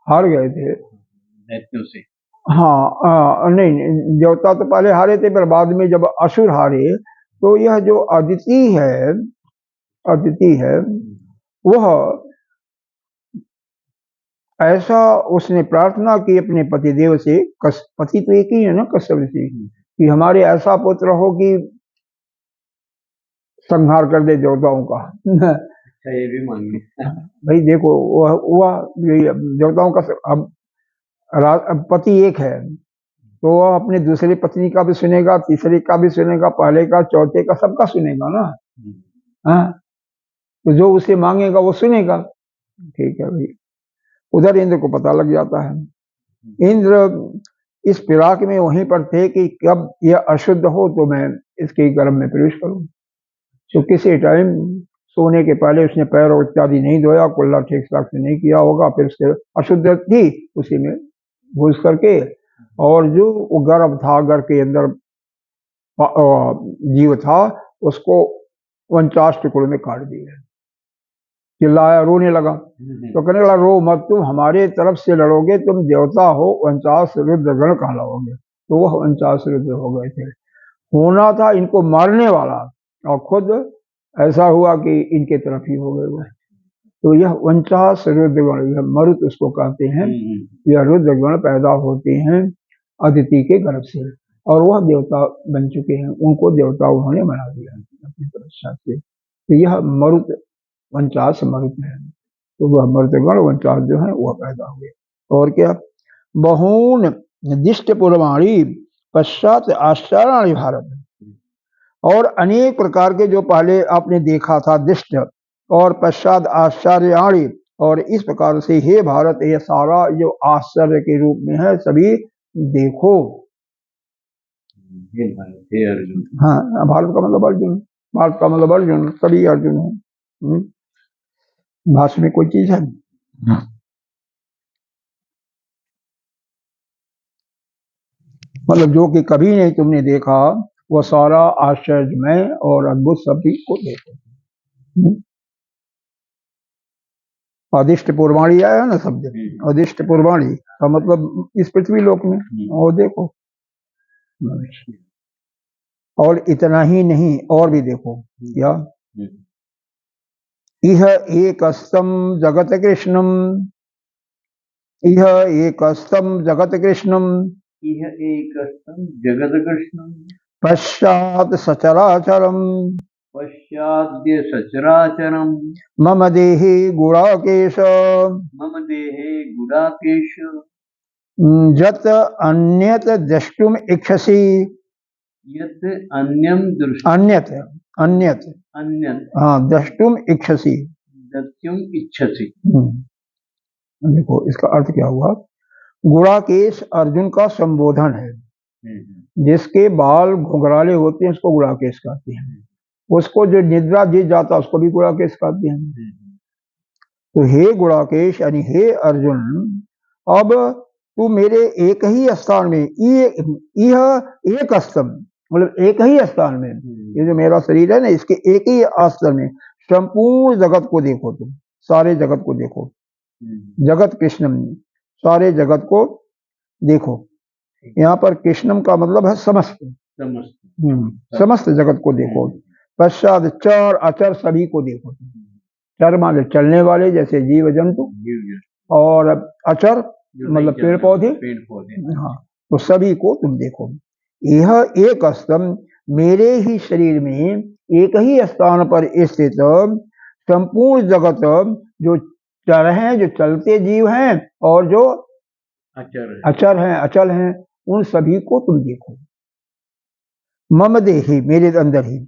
Speaker 2: दैत्यों से,
Speaker 1: हाँ नहीं, देवता तो पहले हारे थे, पर बाद में जब असुर हारे तो यह जो अदिति है वह ऐसा उसने प्रार्थना की अपने पतिदेव से, पति तो एक ही है ना कश्यप ऋषि, कि हमारे ऐसा पुत्र हो कि संहार कर दे देवताओं का।
Speaker 2: अच्छा, ये भी मांगे।
Speaker 1: भाई देखो वह देवताओं का अब पति एक है तो वह अपने दूसरी पत्नी का भी सुनेगा, तीसरे का भी सुनेगा, पहले का, चौथे का, सबका सुनेगा ना। हाँ, तो जो उसे मांगेगा वो सुनेगा। ठीक है भाई। उधर इंद्र को पता लग जाता है। इंद्र इस फिराक में वहीं पर थे कि कब यह अशुद्ध हो तो मैं इसके गर्भ में प्रवेश करूं। तो किसी टाइम सोने के पहले उसने पैर इत्यादि नहीं धोया, कुल्ला ठीक ठाक से नहीं किया होगा, फिर उसके अशुद्ध थी उसी में घुस करके, और जो वो गर्भ था, गर्भ के अंदर जीव था, उसको 49 टुकड़ों में काट दिया। चिल्लाया, रोने लगा। तो कहने लगा रो मत, तुम हमारे तरफ से लड़ोगे, तुम देवता हो, 49 रुद्रगण कहाँ लाओगे। तो वह 49 रुद्र हो गए थे। होना था इनको मारने वाला, और खुद ऐसा हुआ कि इनके तरफ ही हो गए वो। तो यह 49 रुद्रगण, यह मरुत उसको कहते हैं। यह रुद्रगण पैदा होते हैं अदिति के गर्भ से, और वह देवता बन चुके हैं, उनको देवता उन्होंने बना दिया अपनी तपस्या से। तो यह मरुत 49 मरुत है। तो वह मरुतगण 49 जो है वह पैदा हुए। और क्या, बहून दिष्ट पुरवाणी पश्चात आश्चर्याणि भारत, और अनेक प्रकार के जो पहले आपने देखा था दिष्ट, और पश्चात आश्चर्याणि, और इस प्रकार से हे भारत, ये सारा जो आश्चर्य के रूप में है सभी देखो।
Speaker 2: हे अर्जुन।
Speaker 1: हाँ, भारत का मतलब अर्जुन, भारत का मतलब अर्जुन, सभी अर्जुन है। भाषा में कोई चीज है। मतलब जो कि कभी नहीं तुमने देखा, वह सारा आश्चर्यमय और अद्भुत सभी को देखो। अदिष्ट पुरवाणी आया ना शब्द, अदिष्ट पुरवाणी का मतलब इस पृथ्वी लोक में, और देखो। और इतना ही नहीं, और भी देखो क्या, इह एकस्तम जगत कृष्णम, इह एकस्तम जगत कृष्णम,
Speaker 2: इह एकस्तम जगत कृष्णम,
Speaker 1: पश्चात सचराचरम,
Speaker 2: पश्चाद्य सचराचरम,
Speaker 1: मम देहि गुणाकेश,
Speaker 2: मम देहे गुडाकेश,
Speaker 1: जत अन्यत द्रष्टुम इच्छसि,
Speaker 2: यत् अन्यम
Speaker 1: अन्यत अन्यत
Speaker 2: अन्यत्
Speaker 1: हाँ द्रष्टुम इच्छसि।
Speaker 2: दत्युम इच्छसि।
Speaker 1: देखो इसका अर्थ क्या हुआ। गुणाकेश अर्जुन का संबोधन है, जिसके बाल घुंघराले होते हैं उसको गुणाकेश कहते हैं, उसको जो निद्रा जीत जाता है उसको भी गुणाकेश कहते हैं। तो हे गुणाकेश यानी हे अर्जुन, अब तू मेरे एक ही स्थान में, यह एक स्तंभ मतलब एक ही स्थान में, ये जो मेरा शरीर है ना इसके एक ही स्थान में संपूर्ण जगत को देखो, तुम सारे जगत को देखो, जगत कृष्णम, सारे जगत को देखो। यहाँ पर कृष्णम का मतलब है समस्त, समस्त जगत को देखो। पश्चात चर अचर सभी को देखो, चर माने चलने वाले जैसे जीव जंतु, और अचर मतलब पेड़ पौधे, हाँ तो सभी को तुम देखो। यह एक स्तंभ मेरे ही शरीर में एक ही स्थान पर स्थित संपूर्ण जगत जो चर हैं, जो चलते जीव हैं और जो अचर हैं अचल हैं, उन सभी को तुम देखो। मम देहि मेरे अंदर ही,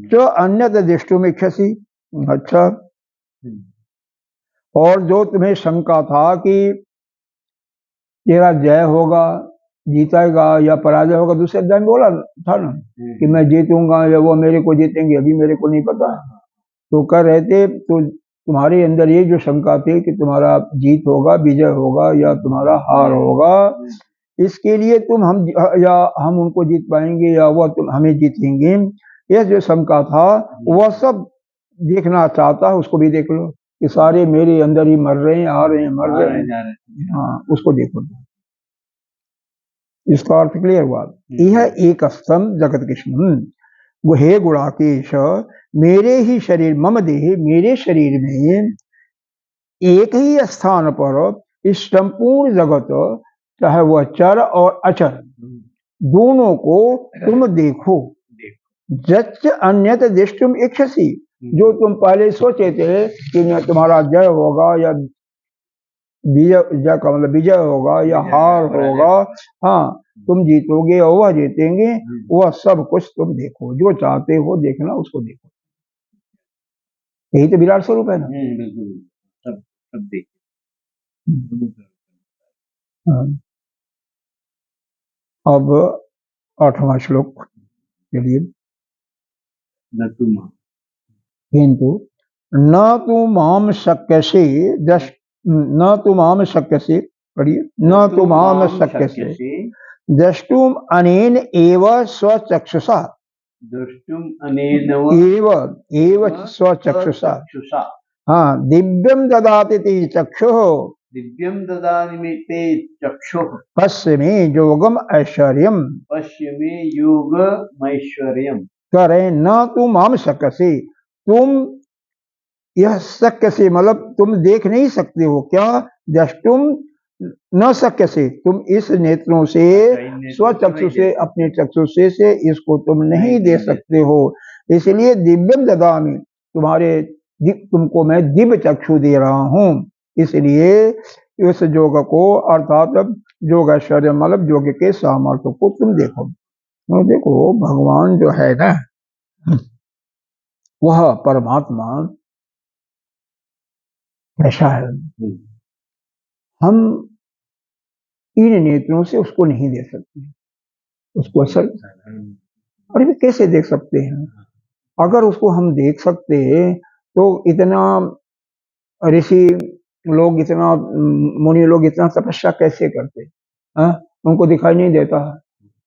Speaker 1: जो अन्य दृष्टि में इच्छसी, अच्छा, और जो तुम्हें शंका था कि तेरा जय होगा, जीतेगा या पराजय होगा, दूसरे अध्याय में बोला था ना कि मैं जीतूंगा या वो मेरे को जीतेंगे, अभी मेरे को नहीं पता। तो कर रहे थे, तो तुम्हारे अंदर ये जो शंका थी कि तुम्हारा जीत होगा, विजय होगा या तुम्हारा हार होगा, इसके लिए तुम हम या हम उनको जीत पाएंगे या वह तुम हमें जीतेंगे, यह जो शंका था वह सब देखना चाहता है, उसको भी देख लो कि सारे मेरे अंदर ही मर रहे हैं, आ रहे हैं, मर रहे हैं, हाँ उसको देखो। इसका अर्थ क्लियर हुआ। यह एक स्तंभ जगत कृष्ण, वो हे गुणाकेश मेरे ही शरीर, मम देह मेरे शरीर में एक ही स्थान पर इस संपूर्ण जगत, चाहे वह चर और अचर दोनों को तुम देखो। जच अन्यत दृष्टुम इच्छसि, जो तुम पहले सोचे थे कि मैं तुम्हारा जय होगा या विजय, जय का मतलब विजय होगा या हार होगा, हाँ तुम जीतोगे और वह जीतेंगे, वह सब कुछ तुम देखो, जो चाहते हो देखना उसको देखो। यही तो विराट स्वरूप है ना।
Speaker 2: सब देख।
Speaker 1: अब 8वां श्लोक के लिए, किंतु न तू माम शक्यसे न तू माम शक्यसे, पढ़िए, न तू माम शक्यसे द्रष्टुम अनेन एव स्वचक्षुषा,
Speaker 2: द्रष्टुम अनेन
Speaker 1: एव स्वचक्षुषा, हाँ दिव्यम ददाति ते चक्षुः,
Speaker 2: दिव्यम ददामि ते चक्षुः,
Speaker 1: पश्य मे योगम ऐश्वर्यम,
Speaker 2: पश्य मे योगमैश्वर्यम,
Speaker 1: करे न तू माम शक्यसे, तुम यह शक्य से मतलब तुम देख नहीं सकते हो, क्या द्रष्टुम न शक्य से, तुम इस नेत्रों से स्वचक्षु से, अपने चक्षु से इसको तुम नहीं दे सकते हो, इसलिए दिव्यम ददामि, तुम्हारे तुमको मैं दिव्य चक्षु दे रहा हूं, इसलिए इस योग को अर्थात योग ऐश्वर्य मतलब योग के सामर्थ्य को तुम देखो। तो देखो भगवान जो है ना, वह परमात्मा ऐसा है, हम इन नेत्रों से उसको नहीं देख सकते, उसको असर, और भी कैसे देख सकते हैं, अगर उसको हम देख सकते तो इतना ऋषि लोग, इतना मुनि लोग इतना तपस्या कैसे करते, हाँ उनको दिखाई नहीं देता है,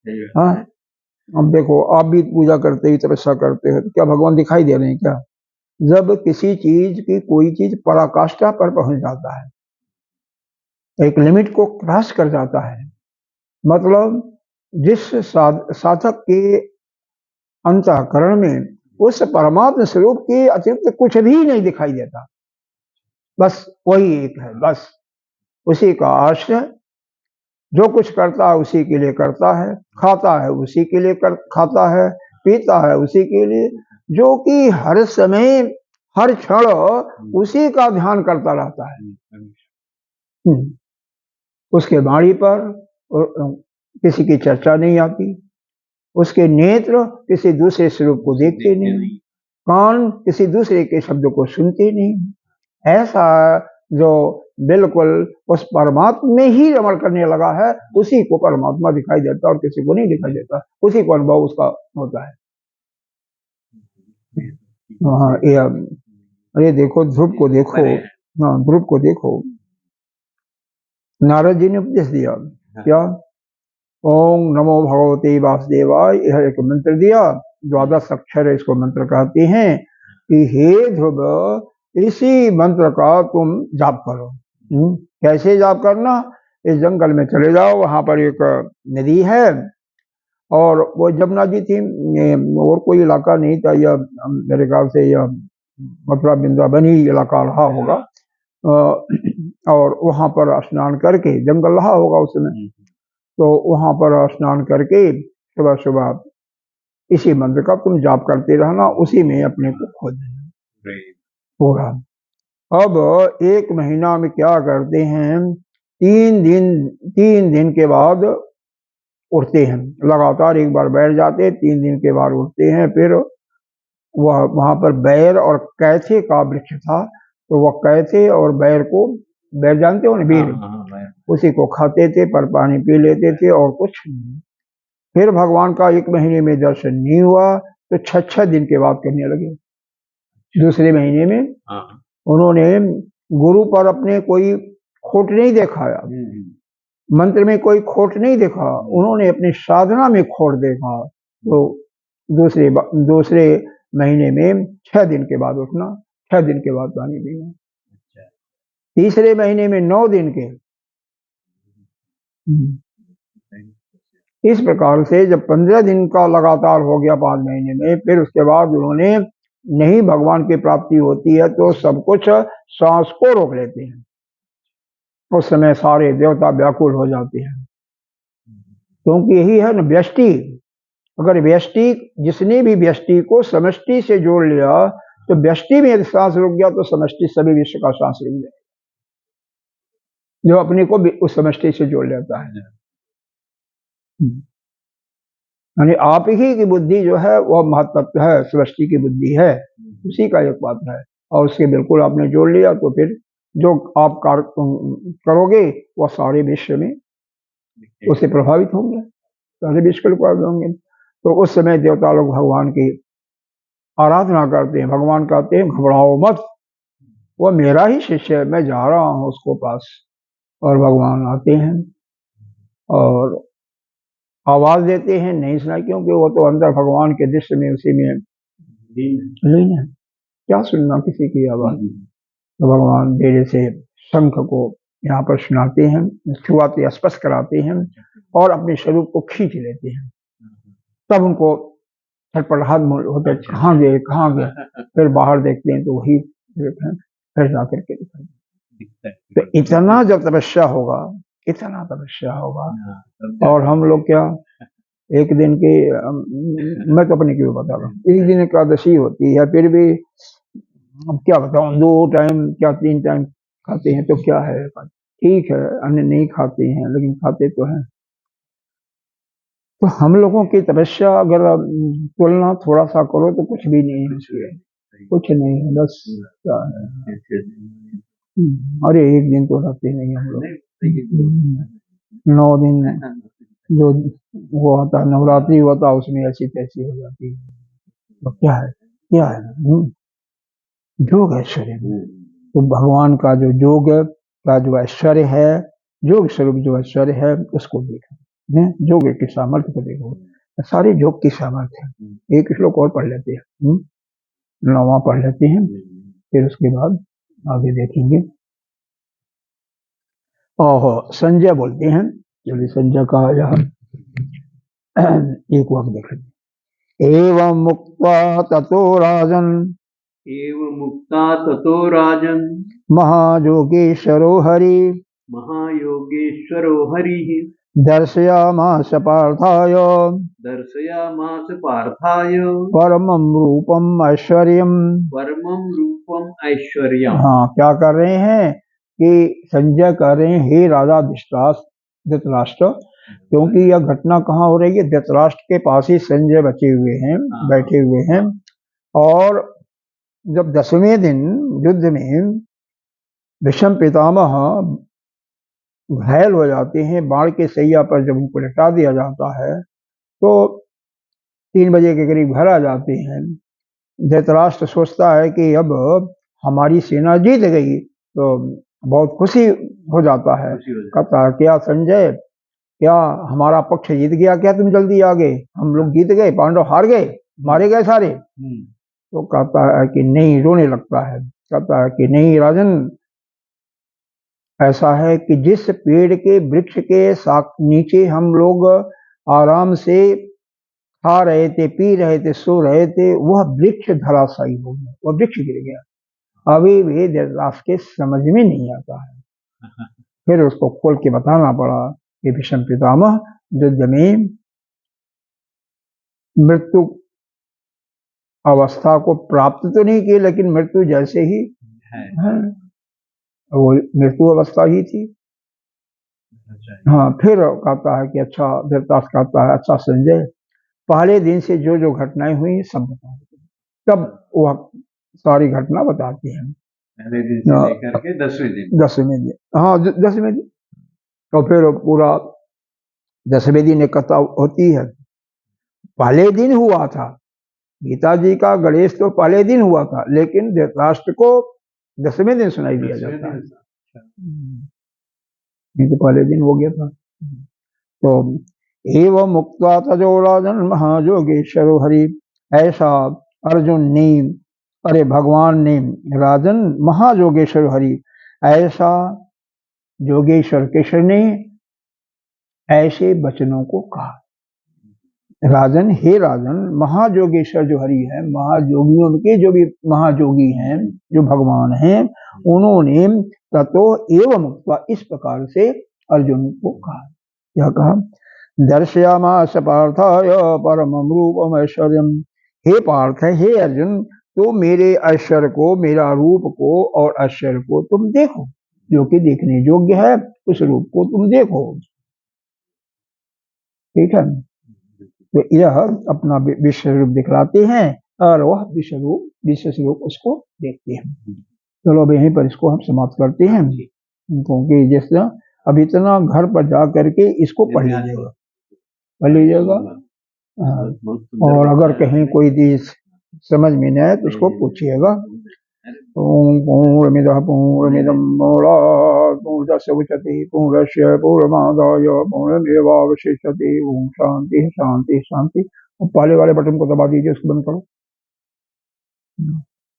Speaker 1: हाँ, अब देखो आप भी पूजा करते ही तपस्या करते हो तो क्या भगवान दिखाई दे रहे हैं क्या? जब किसी चीज की कोई चीज पराकाष्ठा पर पहुंच जाता है, एक लिमिट को क्रॉस कर जाता है, मतलब जिस साधक के अंतःकरण में उस परमात्म स्वरूप के अतिरिक्त कुछ भी नहीं दिखाई देता, बस वही एक है, बस उसी का आश्रय, जो कुछ करता है उसी के लिए करता है, खाता है उसी के लिए खाता है, पीता है उसी के लिए, जो कि हर समय हर क्षण उसी का ध्यान करता रहता है। उसके वाणी पर किसी की चर्चा नहीं आती, उसके नेत्र किसी दूसरे स्वरूप को देखते नहीं, कान किसी दूसरे के शब्द को सुनते नहीं, ऐसा जो बिल्कुल उस परमात्मा में ही रमण करने लगा है, उसी को परमात्मा दिखाई देता और किसी को नहीं दिखाई देता, उसी को अनुभव उसका होता है। हाँ, ये देखो ध्रुव को देखो, हाँ ध्रुव को देखो, नारद जी ने उपदेश दिया क्या? ओम नमो भगवते वासुदेवाय, यह एक मंत्र दिया, 12 अक्षर है, इसको मंत्र कहते हैं कि हे ध्रुव, इसी मंत्र का तुम जाप करो। कैसे जाप करना? इस जंगल में चले जाओ, वहां पर एक नदी है और वो जमुना जी थी, और कोई इलाका नहीं था, यह मेरे ख्याल से यह मथुरा वृंदावन ही इलाका रहा होगा, और वहां पर स्नान करके, जंगल रहा होगा उस समय, तो वहां पर स्नान करके सुबह सुबह इसी मंत्र का तुम जाप करते रहना, उसी में अपने को खो देना पूरा। अब 1 महीना में क्या करते हैं, 3 दिन के बाद उठते हैं, लगातार एक बार बैठ जाते हैं, 3 दिन के बाद उठते हैं, फिर वह वहां पर बैर और कैथे का वृक्ष था, तो वह कैथे और बैर को, बैर जानते हो ना, बेर, उसी को खाते थे, पर पानी पी लेते थे और कुछ नहीं। फिर भगवान का 1 महीने में दर्शन नहीं हुआ तो 6 दिन के बाद करने लगे। दूसरे महीने में उन्होंने गुरु पर अपने कोई खोट नहीं दिखाया, मंत्र में कोई खोट नहीं देखा, उन्होंने अपनी साधना में खोट देखा, तो दूसरे महीने में 6 दिन के बाद उठना, 6 दिन के बाद पानी पीना, तीसरे महीने में 9 दिन के। इस प्रकार से जब 15 दिन का लगातार हो गया 5 महीने में, फिर उसके बाद उन्होंने, नहीं भगवान की प्राप्ति होती है तो सब कुछ सांस को रोक लेते हैं, उस समय सारे देवता व्याकुल हो जाते हैं, क्योंकि यही है न व्यष्टि। अगर व्यष्टि, जिसने भी व्यष्टि को समष्टि से जोड़ लिया, तो व्यष्टि में यदि सांस रुक गया तो समष्टि सभी विश्व का सांस रुक जाएगा, जो अपने को भी उस समष्टि से जोड़ लेता है। यानी आप ही की बुद्धि जो है वह महत्त्व है, सृष्टि की बुद्धि है, उसी का एक बात है, और उसके बिल्कुल आपने जोड़ लिया तो फिर जो आप कार्य करोगे वह सारे विश्व में उससे प्रभावित होंगे, सारे विश्व को प्रभावित होंगे। तो उस समय देवता लोग भगवान की आराधना करते हैं, भगवान कहते हैं घबराओ मत, वह मेरा ही शिष्य है, मैं जा रहा हूँ उसको पास। और भगवान आते हैं और आवाज देते हैं, नहीं सुना, क्योंकि वो तो अंदर भगवान के दृश्य में, उसी में लीन है, क्या सुनना किसी की आवाज। तो भगवान धीरे से शंख को यहाँ पर सुनाते हैं, छुआते, स्पर्श कराते हैं और अपने स्वरूप को खींच लेते हैं, तब उनको छटपटाहट होता है, कहाँ गए कहाँ गए, फिर बाहर देखते हैं तो वही फिर जाकर के दिखाई। तो इतना जब तपस्या होगा, इतना तपस्या होगा, और हम लोग क्या एक दिन की, मैं तो अपने क्यों बता रहा हूँ, एक दिन एकादशी होती है, फिर भी अब क्या बताऊँ, 2 टाइम क्या 3 टाइम खाते हैं तो क्या है, ठीक है, अन्य नहीं खाते हैं लेकिन खाते तो हैं। तो हम लोगों की तपस्या अगर तुलना थोड़ा सा करो तो कुछ भी नहीं है, कुछ नहीं है, बस क्या है। अरे एक दिन तो रहते नहीं हम लोग, 9 दिन जो वो होता, नवरात्रि होता, उसमें ऐसी तैसी हो जाती है। तो क्या है, क्या है, योग ऐश्वर्य में, तो भगवान का जो योग का जो ऐश्वर्य है, योग स्वरूप जो ऐश्वर्य है, उसको देखा, जोग की सामर्थ्य को देखो, सारे जोग की सामर्थ्य है। एक श्लोक और पढ़ लेते हैं, 9वां पढ़ लेते हैं, फिर उसके बाद आगे देखेंगे। ओहो, संजय बोलते हैं, चलिए संजय का यह एक वाक्य देख लेते। एवं मुक्त्वा ततो राजन
Speaker 2: एवं मुक्ता ततो राजन
Speaker 1: महायोगेश्वरो हरि
Speaker 2: महायोगेश्वरो हरिः
Speaker 1: दर्शयामास पार्थाय
Speaker 2: दर्शयामास पार्थाय
Speaker 1: परमं रूपम ऐश्वर्यम।
Speaker 2: परमं रूपम ऐश्वर्यम।
Speaker 1: हाँ, क्या कर रहे हैं कि संजय कह रहे हैं, हे राजा धृतराष्ट्र, क्योंकि यह घटना कहाँ हो रही है, धृतराष्ट्र के पास ही संजय बचे हुए हैं, बैठे हुए हैं। और जब 10वें दिन युद्ध में भीष्म पितामह घायल हो जाते हैं, बाण के सैया पर जब उनको लटा दिया जाता है, तो 3 बजे के करीब घर आ जाते हैं। धृतराष्ट्र सोचता है कि अब हमारी सेना जीत गई, तो बहुत खुशी हो जाता है। कहता है, क्या संजय, क्या हमारा पक्ष जीत गया, क्या तुम जल्दी आ गए, हम लोग जीत गए, पांडव हार गए, मारे गए सारे। तो कहता है कि नहीं, रोने लगता है। कहता है कि नहीं राजन, ऐसा है कि जिस पेड़ के वृक्ष के नीचे हम लोग आराम से खा रहे थे, पी रहे थे, सो रहे थे, वह वृक्ष धराशायी हो गया, वह वृक्ष गिर गया। अभी भी धृतराष्ट्र के समझ में नहीं आता है। फिर उसको खोल के बताना पड़ा कि भीष्म पितामह युद्ध में मृत्यु अवस्था को प्राप्त तो नहीं की, लेकिन मृत्यु जैसे ही है, वो मृत्यु अवस्था ही थी। हाँ, फिर कहता है कि अच्छा, धृतराष्ट्र कहता है, अच्छा संजय, पहले दिन से जो जो घटनाएं हुई सब बताओ। तब वह सारी घटना बताते हैं।
Speaker 2: पहले दिन से लेकर के 10वें दिन।
Speaker 1: 10वें दिन, हाँ 10वें दिन। तो फिर पूरा 10वें दिन एक कथा होती है। पहले दिन हुआ था, गीता जी का गणेश तो पहले दिन हुआ था, लेकिन धृतराष्ट्र को 10वें दिन सुनाई दिया जाता है। नहीं तो पहले दिन हो गया था। तो एवं मुक्त्वा ततो राजन महायोगेश्वरो हरि, ऐसा अर्जुन ने, अरे भगवान ने, राजन महायोगेश्वर हरि, ऐसा योगेश्वर कृष्ण ने ऐसे वचनों को कहा। राजन, हे राजन, महायोगेश्वर जो हरि है, महायोगियों के जो भी महायोगी हैं, जो भगवान हैं, उन्होंने ततो एवं मुक्त्वा, इस प्रकार से अर्जुन को कहा। क्या कहा? दर्शयामास पार्थाय परमं रूपम ऐश्वर्यम। हे पार्थ, हे अर्जुन, तो मेरे ऐश्वर्य को, मेरा रूप को और ऐश्वर्य को तुम देखो, जो कि देखने योग्य है, उस रूप को तुम देखो। ठीक है, तो यह अपना विश्व रूप दिखलाते हैं और वह विश्व स्वरूप उसको देखते हैं। चलो अब यहीं पर इसको हम समाप्त करते हैं, क्योंकि जिस अब इतना घर पर जा करके इसको पढ़ लीजिएगा। और अगर कहीं कोई चीज समझ में नहीं आए तो उसको पूछिएगा। पूर्णमिदः पूर्णमिदं पूर्णात् पूर्णस्य मुच्यते पूर्णस्य पूर्णमादाय पूर्णमेवावशिष्यते। ओम शांति शांति शांति। पहले वाले बटन को दबा दीजिए, उसको बंद करो।